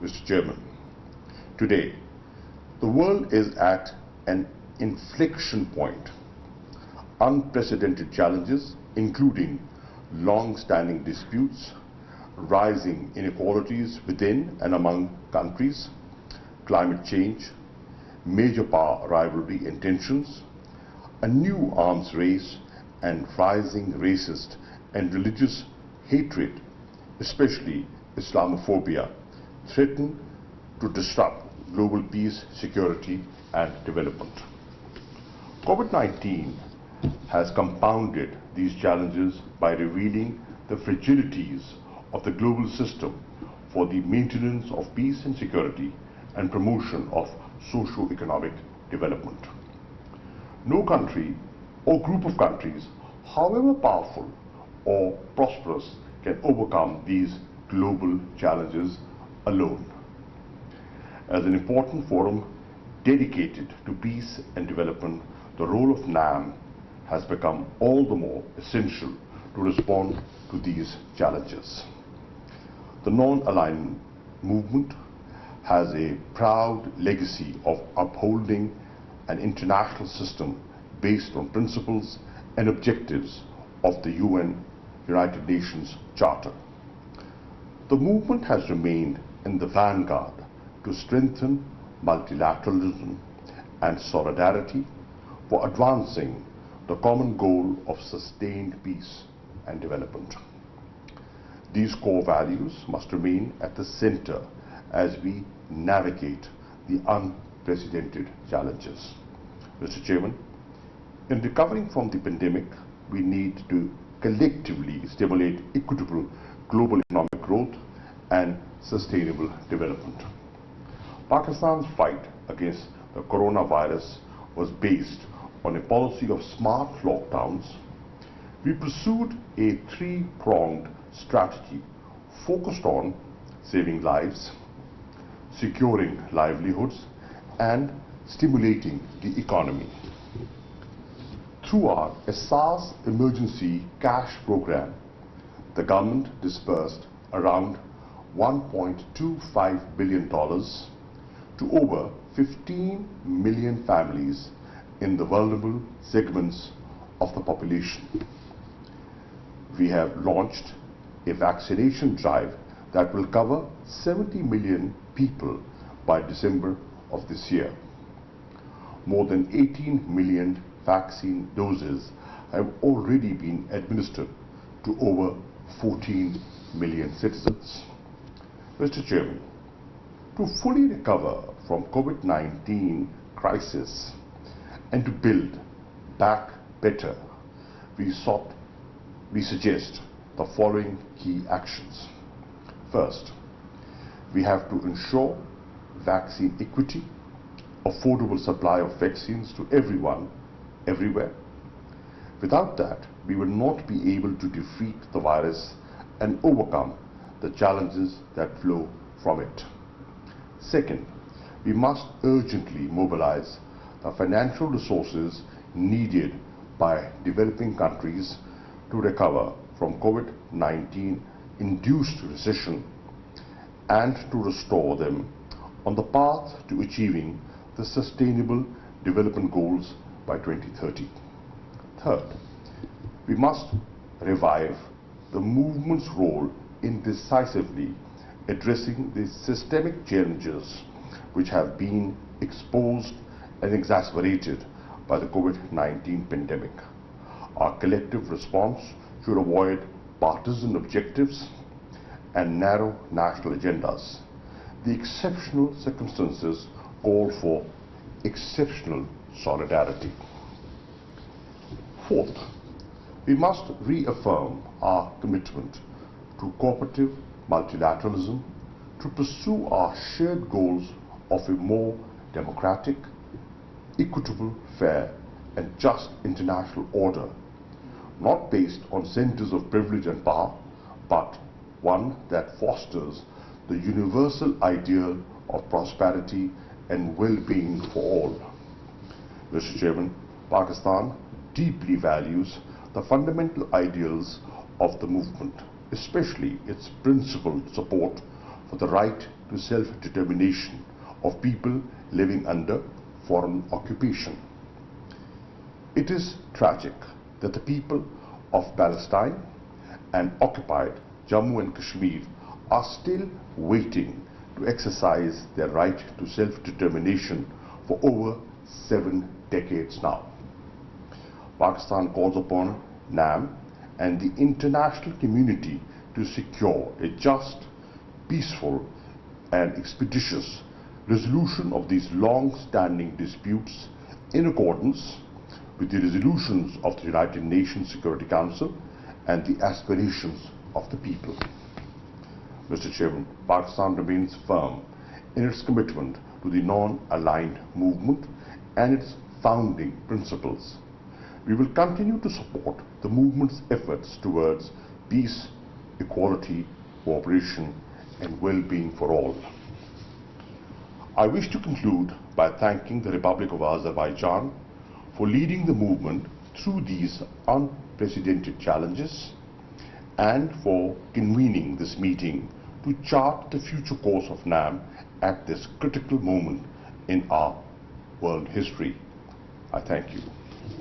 Mr. Chairman, today the world is at an inflection point. Unprecedented challenges, including long-standing disputes, rising inequalities within and among countries, climate change, major power rivalry and tensions, a new arms race, and rising racist and religious hatred, especially Islamophobia, threaten to disrupt global peace, security, and development. COVID-19 has compounded these challenges by revealing the fragilities of the global system for the maintenance of peace and security and promotion of socio-economic development. No country or group of countries, however powerful or prosperous, can overcome these global challenges alone. As an important forum dedicated to peace and development, the role of NAM has become all the more essential to respond to these challenges. The non-aligned movement has a proud legacy of upholding an international system based on principles and objectives of the United Nations Charter. The movement has remained in the vanguard to strengthen multilateralism and solidarity for advancing the common goal of sustained peace and development. These core values must remain at the center as we navigate the unprecedented challenges. Mr. Chairman, in recovering from the pandemic, we need to collectively stimulate equitable global economic growth and sustainable development. Pakistan's fight against the coronavirus was based on a policy of smart lockdowns. We pursued a three-pronged strategy focused on saving lives, securing livelihoods, and stimulating the economy. Through our SARS emergency cash program, the government disbursed around $1.25 billion to over 15 million families in the vulnerable segments of the population. We have launched a vaccination drive that will cover 70 million people by December of this year. More than 18 million vaccine doses have already been administered to over 14 million citizens. Mr. Chairman, to fully recover from COVID-19 crisis and to build back better, we suggest the following key actions. First, we have to ensure vaccine equity, affordable supply of vaccines to everyone, everywhere. Without that, we will not be able to defeat the virus and overcome the challenges that flow from it. Second, we must urgently mobilize the financial resources needed by developing countries to recover from COVID-19 induced recession and to restore them on the path to achieving the Sustainable Development Goals by 2030. Third, we must revive the movement's role in decisively addressing the systemic challenges which have been exposed and exacerbated by the COVID-19 pandemic. Our collective response should avoid partisan objectives and narrow national agendas. The exceptional circumstances call for exceptional solidarity. Fourth, we must reaffirm our commitment to cooperative multilateralism to pursue our shared goals of a more democratic, equitable, fair, and just international order, not based on centers of privilege and power, but one that fosters the universal ideal of prosperity and well-being for all. Mr. Chairman, Pakistan deeply values the fundamental ideals of the movement, especially its principled support for the right to self-determination of people living under foreign occupation. It is tragic that the people of Palestine and occupied Jammu and Kashmir are still waiting to exercise their right to self-determination for over 7 decades now. Pakistan calls upon NAM and the international community to secure a just, peaceful and expeditious resolution of these long-standing disputes in accordance with the resolutions of the United Nations Security Council and the aspirations of the people. Mr. Chairman, Pakistan remains firm in its commitment to the non-aligned movement and its founding principles. We will continue to support the movement's efforts towards peace, equality, cooperation and well-being for all. I wish to conclude by thanking the Republic of Azerbaijan for leading the movement through these unprecedented challenges and for convening this meeting to chart the future course of NAM at this critical moment in our world history. I thank you.